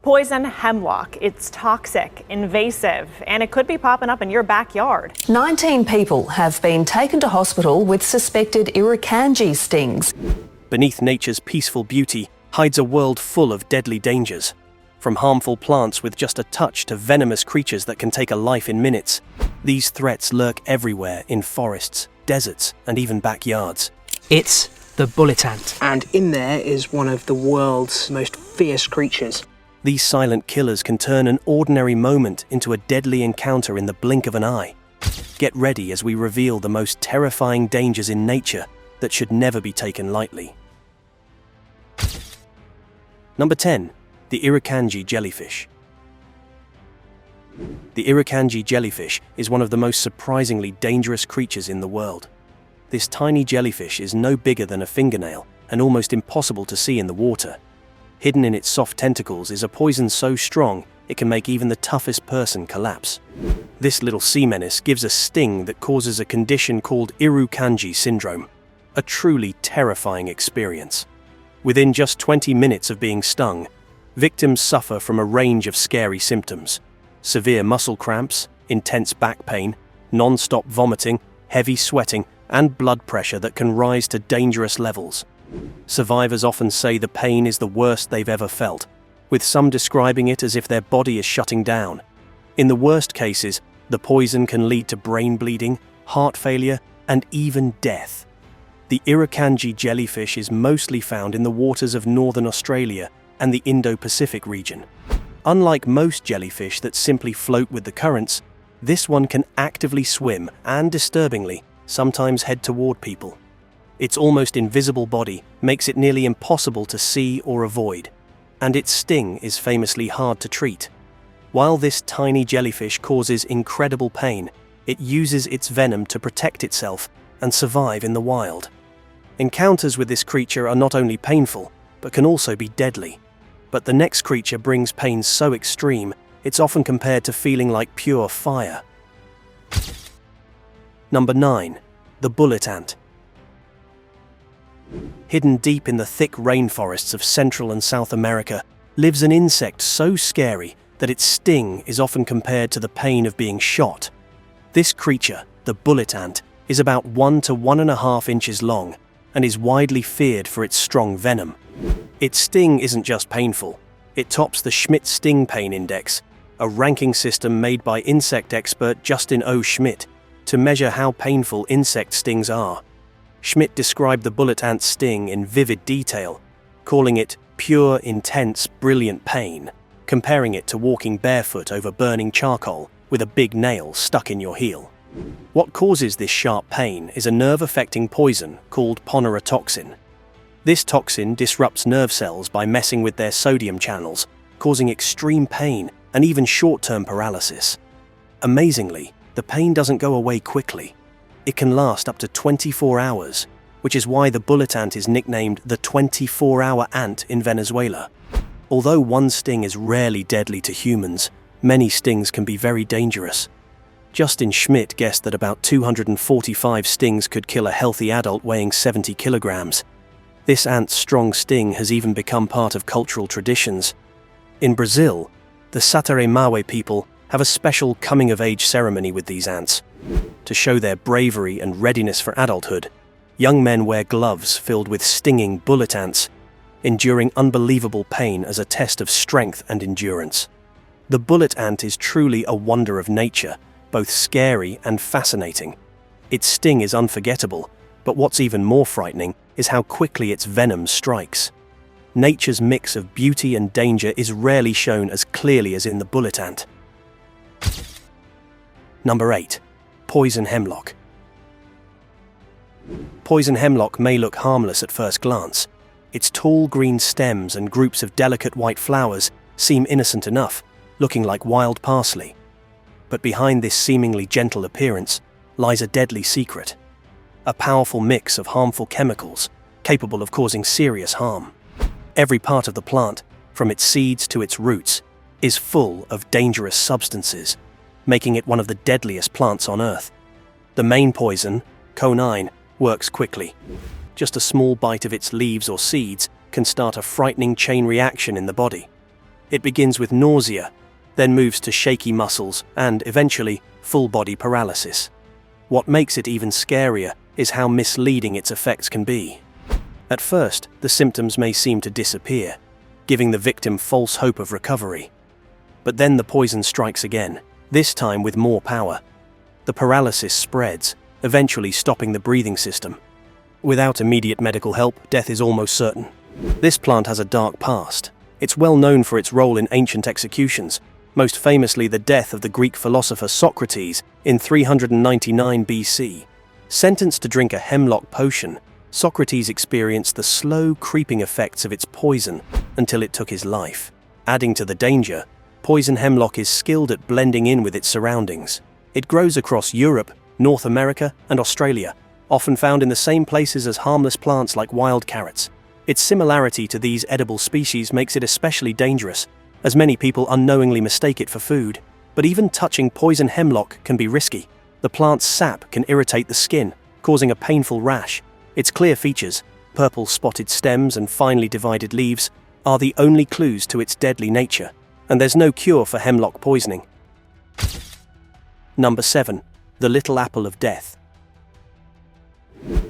Poison hemlock. It's toxic, invasive, and it could be popping up in your backyard. 19 people have been taken to hospital with suspected irukandji stings. Beneath nature's peaceful beauty hides a world full of deadly dangers. From harmful plants with just a touch to venomous creatures that can take a life in minutes, these threats lurk everywhere in forests, deserts, and even backyards. It's the bullet ant. And in there is one of the world's most fierce creatures. These silent killers can turn an ordinary moment into a deadly encounter in the blink of an eye. Get ready as we reveal the most terrifying dangers in nature that should never be taken lightly. Number 10. The irukandji jellyfish. The irukandji jellyfish is one of the most surprisingly dangerous creatures in the world. This tiny jellyfish is no bigger than a fingernail and almost impossible to see in the water. Hidden in its soft tentacles is a poison so strong it can make even the toughest person collapse. This little sea menace gives a sting that causes a condition called irukandji syndrome, a truly terrifying experience. Within just 20 minutes of being stung, victims suffer from a range of scary symptoms: severe muscle cramps, intense back pain, non-stop vomiting, heavy sweating, and blood pressure that can rise to dangerous levels. Survivors often say the pain is the worst they've ever felt, with some describing it as if their body is shutting down. In the worst cases, the poison can lead to brain bleeding, heart failure, and even death. The irukandji jellyfish is mostly found in the waters of northern Australia and the Indo-Pacific region. Unlike most jellyfish that simply float with the currents, this one can actively swim and, disturbingly, sometimes head toward people. Its almost invisible body makes it nearly impossible to see or avoid, and its sting is famously hard to treat. While this tiny jellyfish causes incredible pain, it uses its venom to protect itself and survive in the wild. Encounters with this creature are not only painful, but can also be deadly. But the next creature brings pain so extreme, it's often compared to feeling like pure fire. Number 9. The bullet ant. Hidden deep in the thick rainforests of Central and South America lives an insect so scary that its sting is often compared to the pain of being shot. This creature, the bullet ant, is about 1 to 1.5 inches long and is widely feared for its strong venom. Its sting isn't just painful, it tops the Schmidt Sting Pain Index, a ranking system made by insect expert Justin O. Schmidt to measure how painful insect stings are. Schmidt described the bullet ant's sting in vivid detail, calling it pure, intense, brilliant pain, comparing it to walking barefoot over burning charcoal with a big nail stuck in your heel. What causes this sharp pain is a nerve-affecting poison called ponerotoxin. This toxin disrupts nerve cells by messing with their sodium channels, causing extreme pain and even short-term paralysis. Amazingly, the pain doesn't go away quickly. It can last up to 24 hours, which is why the bullet ant is nicknamed the 24-hour ant in Venezuela. Although one sting is rarely deadly to humans, many stings can be very dangerous. Justin Schmidt guessed that about 245 stings could kill a healthy adult weighing 70 kilograms. This ant's strong sting has even become part of cultural traditions. In Brazil, the Sateremawe people have a special coming-of-age ceremony with these ants. To show their bravery and readiness for adulthood, young men wear gloves filled with stinging bullet ants, enduring unbelievable pain as a test of strength and endurance. The bullet ant is truly a wonder of nature, both scary and fascinating. Its sting is unforgettable, but what's even more frightening is how quickly its venom strikes. Nature's mix of beauty and danger is rarely shown as clearly as in the bullet ant. Number 8. Poison hemlock. Poison hemlock may look harmless at first glance. Its tall green stems and groups of delicate white flowers seem innocent enough, looking like wild parsley. But behind this seemingly gentle appearance lies a deadly secret. A powerful mix of harmful chemicals, capable of causing serious harm. Every part of the plant, from its seeds to its roots, is full of dangerous substances, making it one of the deadliest plants on Earth. The main poison, quinine, works quickly. Just a small bite of its leaves or seeds can start a frightening chain reaction in the body. It begins with nausea, then moves to shaky muscles and, eventually, full-body paralysis. What makes it even scarier is how misleading its effects can be. At first, the symptoms may seem to disappear, giving the victim false hope of recovery. But then the poison strikes again, this time with more power. The paralysis spreads, eventually stopping the breathing system. Without immediate medical help, death is almost certain. This plant has a dark past. It's well known for its role in ancient executions, most famously the death of the Greek philosopher Socrates in 399 BC. Sentenced to drink a hemlock potion, Socrates experienced the slow, creeping effects of its poison until it took his life. Adding to the danger, poison hemlock is skilled at blending in with its surroundings. It grows across Europe, North America, and Australia, often found in the same places as harmless plants like wild carrots. Its similarity to these edible species makes it especially dangerous, as many people unknowingly mistake it for food. But even touching poison hemlock can be risky. The plant's sap can irritate the skin, causing a painful rash. Its clear features, purple spotted stems and finely divided leaves, are the only clues to its deadly nature, and there's no cure for hemlock poisoning. Number 7. The Little Apple of Death.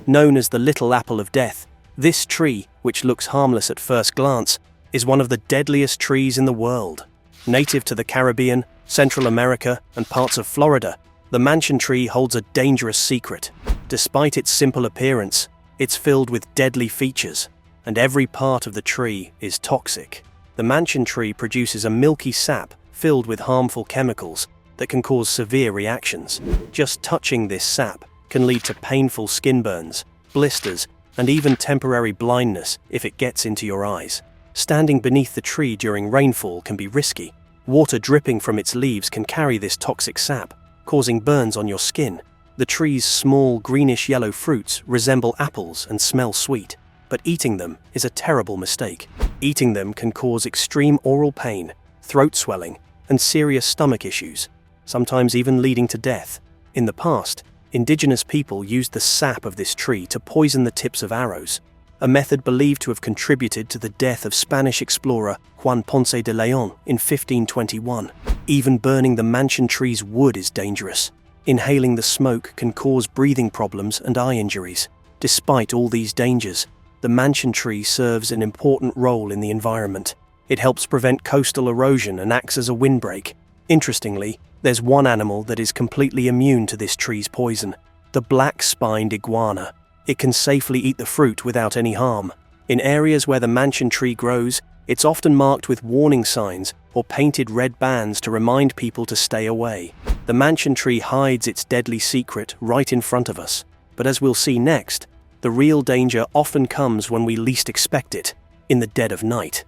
Known as the Little Apple of Death, this tree, which looks harmless at first glance, is one of the deadliest trees in the world. Native to the Caribbean, Central America, and parts of Florida, the mansion tree holds a dangerous secret. Despite its simple appearance, it's filled with deadly features, and every part of the tree is toxic. The mansion tree produces a milky sap filled with harmful chemicals that can cause severe reactions. Just touching this sap can lead to painful skin burns, blisters, and even temporary blindness if it gets into your eyes. Standing beneath the tree during rainfall can be risky. Water dripping from its leaves can carry this toxic sap, causing burns on your skin. The tree's small greenish-yellow fruits resemble apples and smell sweet, but eating them is a terrible mistake. Eating them can cause extreme oral pain, throat swelling, and serious stomach issues, sometimes even leading to death. In the past, indigenous people used the sap of this tree to poison the tips of arrows, a method believed to have contributed to the death of Spanish explorer Juan Ponce de León in 1521. Even burning the mansion tree's wood is dangerous. Inhaling the smoke can cause breathing problems and eye injuries. Despite all these dangers, the mansion tree serves an important role in the environment. It helps prevent coastal erosion and acts as a windbreak. Interestingly, there's one animal that is completely immune to this tree's poison: the black-spined iguana. It can safely eat the fruit without any harm. In areas where the mansion tree grows, it's often marked with warning signs or painted red bands to remind people to stay away. The mansion tree hides its deadly secret right in front of us. But as we'll see next, the real danger often comes when we least expect it, in the dead of night.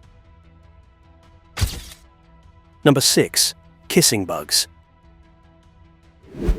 Number 6. Kissing bugs.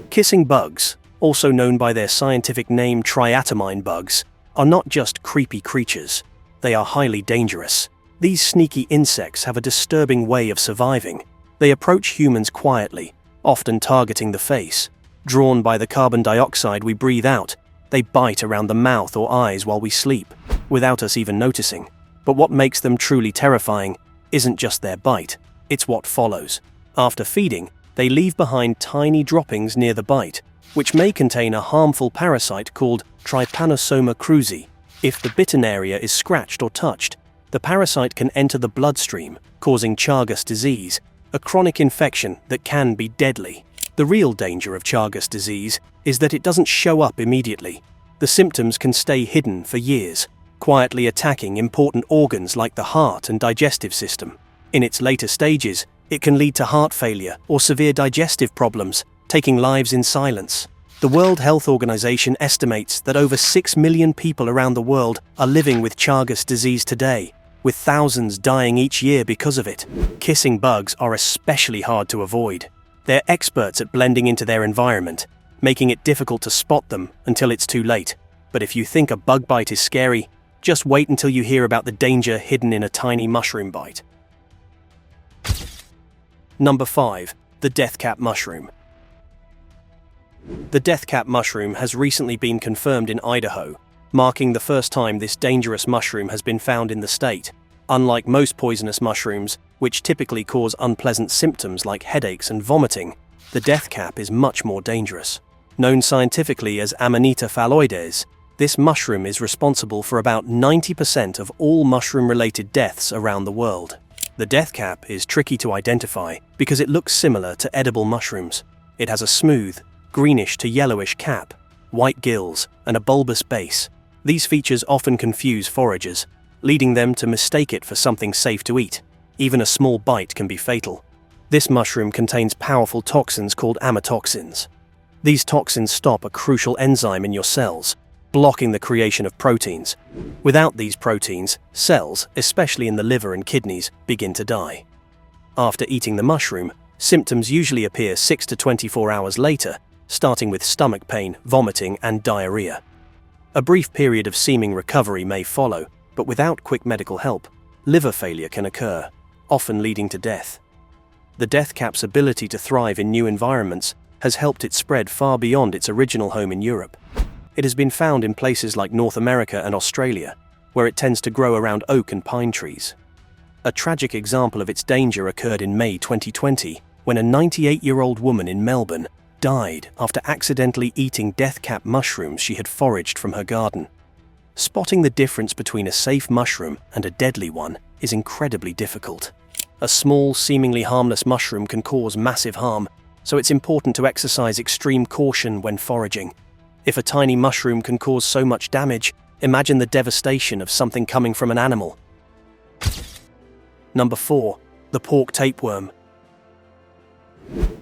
Kissing bugs, also known by their scientific name triatomine bugs, are not just creepy creatures. They are highly dangerous. These sneaky insects have a disturbing way of surviving. They approach humans quietly, often targeting the face. Drawn by the carbon dioxide we breathe out, they bite around the mouth or eyes while we sleep, without us even noticing. But what makes them truly terrifying isn't just their bite, it's what follows. After feeding, they leave behind tiny droppings near the bite, which may contain a harmful parasite called Trypanosoma cruzi. If the bitten area is scratched or touched, the parasite can enter the bloodstream, causing Chagas disease, a chronic infection that can be deadly. The real danger of Chagas disease is that it doesn't show up immediately. The symptoms can stay hidden for years, quietly attacking important organs like the heart and digestive system. In its later stages, it can lead to heart failure or severe digestive problems, taking lives in silence. The World Health Organization estimates that over 6 million people around the world are living with Chagas disease today, with thousands dying each year because of it. Kissing bugs are especially hard to avoid. They're experts at blending into their environment, making it difficult to spot them until it's too late. But if you think a bug bite is scary, just wait until you hear about the danger hidden in a tiny mushroom bite. Number 5. The deathcap mushroom. The deathcap mushroom has recently been confirmed in Idaho, marking the first time this dangerous mushroom has been found in the state. Unlike most poisonous mushrooms, which typically cause unpleasant symptoms like headaches and vomiting, the death cap is much more dangerous. Known scientifically as Amanita phalloides, this mushroom is responsible for about 90% of all mushroom-related deaths around the world. The death cap is tricky to identify because it looks similar to edible mushrooms. It has a smooth, greenish to yellowish cap, white gills, and a bulbous base. These features often confuse foragers, leading them to mistake it for something safe to eat. Even a small bite can be fatal. This mushroom contains powerful toxins called amatoxins. These toxins stop a crucial enzyme in your cells, blocking the creation of proteins. Without these proteins, cells, especially in the liver and kidneys, begin to die. After eating the mushroom, symptoms usually appear 6 to 24 hours later, starting with stomach pain, vomiting, and diarrhea. A brief period of seeming recovery may follow, but without quick medical help, liver failure can occur, often leading to death. The death cap's ability to thrive in new environments has helped it spread far beyond its original home in Europe. It has been found in places like North America and Australia, where it tends to grow around oak and pine trees. A tragic example of its danger occurred in May 2020, when a 98-year-old woman in Melbourne died after accidentally eating death cap mushrooms she had foraged from her garden. Spotting the difference between a safe mushroom and a deadly one is incredibly difficult. A small, seemingly harmless mushroom can cause massive harm, so it's important to exercise extreme caution when foraging. If a tiny mushroom can cause so much damage, imagine the devastation of something coming from an animal. Number 4. The pork tapeworm.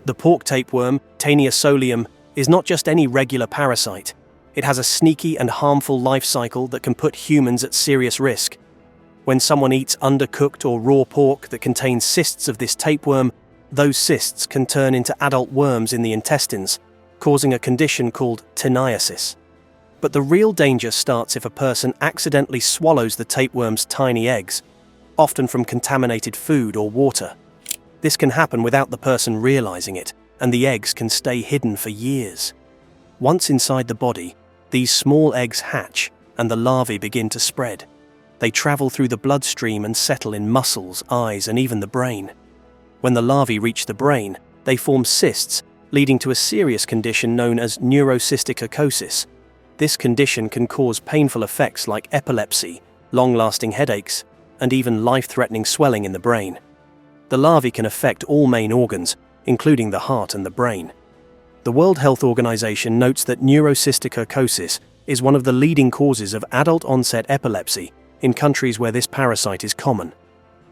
The pork tapeworm, Taenia solium, is not just any regular parasite. It has a sneaky and harmful life cycle that can put humans at serious risk. When someone eats undercooked or raw pork that contains cysts of this tapeworm, those cysts can turn into adult worms in the intestines, causing a condition called teniasis. But the real danger starts if a person accidentally swallows the tapeworm's tiny eggs, often from contaminated food or water. This can happen without the person realizing it, and the eggs can stay hidden for years. Once inside the body, these small eggs hatch, and the larvae begin to spread. They travel through the bloodstream and settle in muscles, eyes, and even the brain. When the larvae reach the brain, they form cysts, leading to a serious condition known as neurocystic This condition can cause painful effects like epilepsy, long-lasting headaches, and even life-threatening swelling in the brain. The larvae can affect all main organs, including the heart and the brain. The World Health Organization notes that neurocystic is one of the leading causes of adult-onset epilepsy in countries where this parasite is common.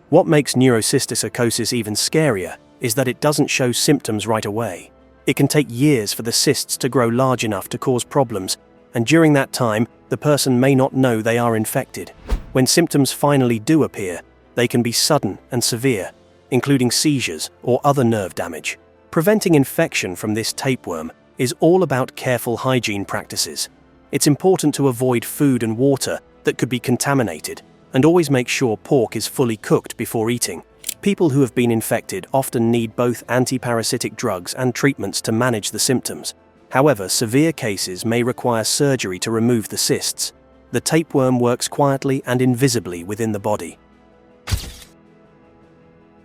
What makes neurocystic even scarier is that it doesn't show symptoms right away. It can take years for the cysts to grow large enough to cause problems, and during that time, the person may not know they are infected. When symptoms finally do appear, they can be sudden and severe, including seizures or other nerve damage. Preventing infection from this tapeworm is all about careful hygiene practices. It's important to avoid food and water that could be contaminated, and always make sure pork is fully cooked before eating. People who have been infected often need both antiparasitic drugs and treatments to manage the symptoms. However, severe cases may require surgery to remove the cysts. The tapeworm works quietly and invisibly within the body.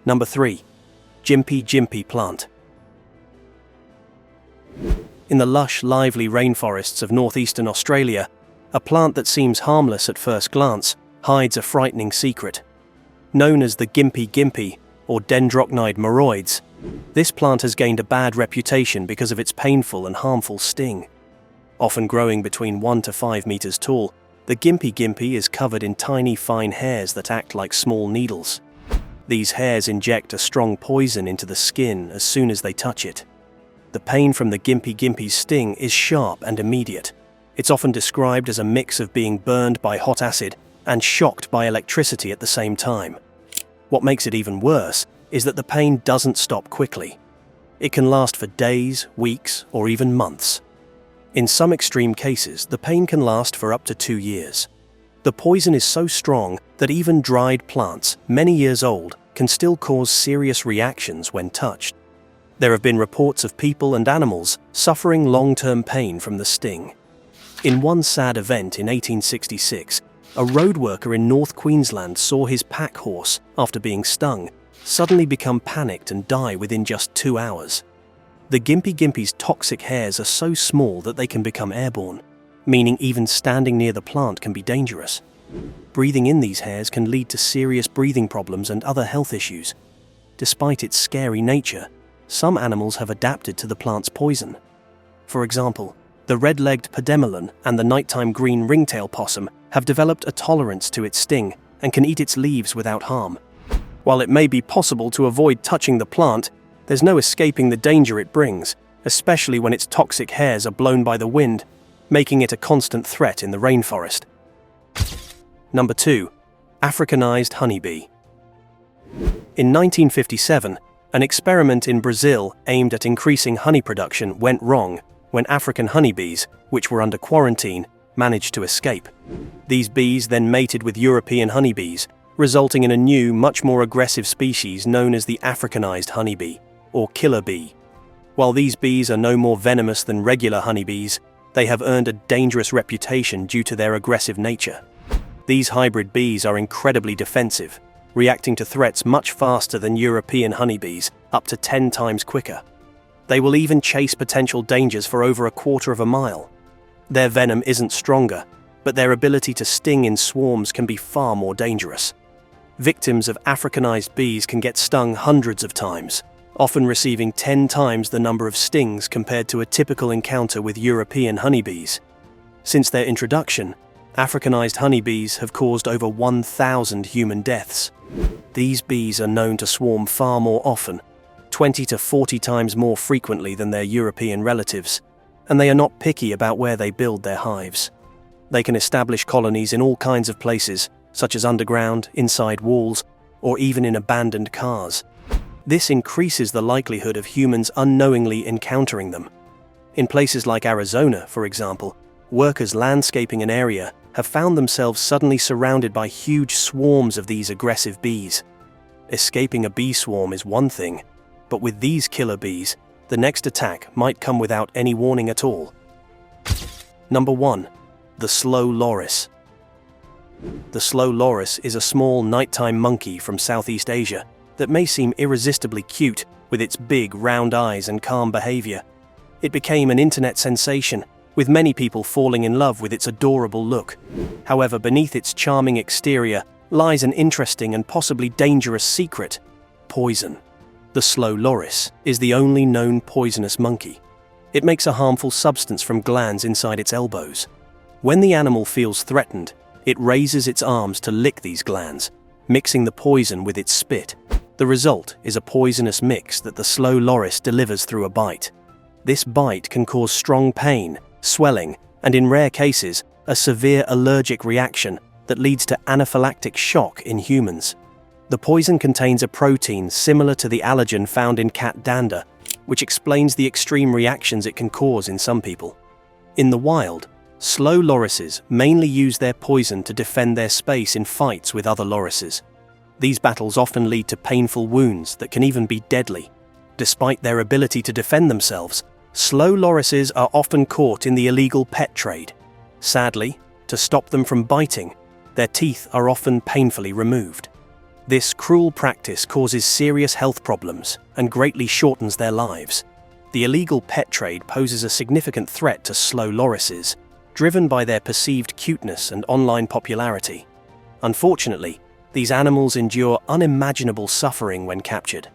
Number 3. Gympie plant. In the lush, lively rainforests of northeastern Australia, a plant that seems harmless at first glance hides a frightening secret. Known as the gympie or dendrocnide moroides, this plant has gained a bad reputation because of its painful and harmful sting. Often growing between 1 to 5 meters tall, the gympie is covered in tiny fine hairs that act like small needles. These hairs inject a strong poison into the skin as soon as they touch it. The pain from the gympie's sting is sharp and immediate. It's often described as a mix of being burned by hot acid and shocked by electricity at the same time. What makes it even worse is that the pain doesn't stop quickly. It can last for days, weeks, or even months. In some extreme cases, the pain can last for up to 2 years. The poison is so strong that even dried plants, many years old, can still cause serious reactions when touched. There have been reports of people and animals suffering long-term pain from the sting. In one sad event in 1866, a road worker in North Queensland saw his pack horse, after being stung, suddenly become panicked and die within just 2 hours. The gimpy's toxic hairs are so small that they can become airborne, meaning even standing near the plant can be dangerous. Breathing in these hairs can lead to serious breathing problems and other health issues. Despite its scary nature, some animals have adapted to the plant's poison. For example, the red-legged pademelon and the nighttime green ringtail possum have developed a tolerance to its sting and can eat its leaves without harm. While it may be possible to avoid touching the plant, there's no escaping the danger it brings, especially when its toxic hairs are blown by the wind, making it a constant threat in the rainforest. Number 2. Africanized honeybee. In 1957, an experiment in Brazil aimed at increasing honey production went wrong when African honeybees, which were under quarantine, managed to escape. These bees then mated with European honeybees, resulting in a new, much more aggressive species known as the Africanized honeybee, or killer bee. While these bees are no more venomous than regular honeybees, they have earned a dangerous reputation due to their aggressive nature. These hybrid bees are incredibly defensive, reacting to threats much faster than European honeybees, up to 10 times quicker. They will even chase potential dangers for over a quarter of a mile. Their venom isn't stronger, but their ability to sting in swarms can be far more dangerous. Victims of Africanized bees can get stung hundreds of times, often receiving 10 times the number of stings compared to a typical encounter with European honeybees. Since their introduction, Africanized honeybees have caused over 1,000 human deaths. These bees are known to swarm far more often, 20 to 40 times more frequently than their European relatives, and they are not picky about where they build their hives. They can establish colonies in all kinds of places, such as underground, inside walls, or even in abandoned cars. This increases the likelihood of humans unknowingly encountering them. In places like Arizona, for example, workers landscaping an area have found themselves suddenly surrounded by huge swarms of these aggressive bees. Escaping a bee swarm is one thing, but with these killer bees, the next attack might come without any warning at all. Number 1. The slow loris. The slow loris is a small nighttime monkey from Southeast Asia that may seem irresistibly cute with its big round eyes and calm behavior. It became an internet sensation, with many people falling in love with its adorable look. However, beneath its charming exterior lies an interesting and possibly dangerous secret: poison. The slow loris is the only known poisonous monkey. It makes a harmful substance from glands inside its elbows. When the animal feels threatened, it raises its arms to lick these glands, mixing the poison with its spit. The result is a poisonous mix that the slow loris delivers through a bite. This bite can cause strong pain, swelling, and in rare cases, a severe allergic reaction that leads to anaphylactic shock in humans. The poison contains a protein similar to the allergen found in cat dander, which explains the extreme reactions it can cause in some people. In the wild, slow lorises mainly use their poison to defend their space in fights with other lorises. These battles often lead to painful wounds that can even be deadly. Despite their ability to defend themselves, slow lorises are often caught in the illegal pet trade. Sadly, to stop them from biting, their teeth are often painfully removed. This cruel practice causes serious health problems and greatly shortens their lives. The illegal pet trade poses a significant threat to slow lorises, driven by their perceived cuteness and online popularity. Unfortunately, these animals endure unimaginable suffering when captured.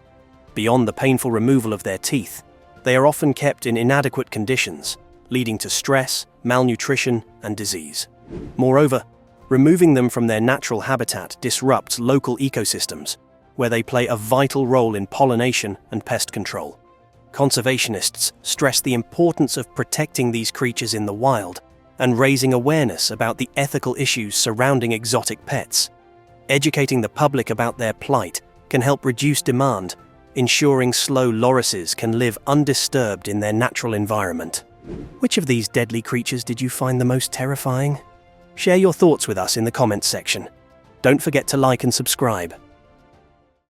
Beyond the painful removal of their teeth, they are often kept in inadequate conditions, leading to stress, malnutrition, and disease. Moreover, removing them from their natural habitat disrupts local ecosystems, where they play a vital role in pollination and pest control. Conservationists stress the importance of protecting these creatures in the wild and raising awareness about the ethical issues surrounding exotic pets. Educating the public about their plight can help reduce demand, ensuring slow lorises can live undisturbed in their natural environment. Which of these deadly creatures did you find the most terrifying? Share your thoughts with us in the comments section. Don't forget to like and subscribe.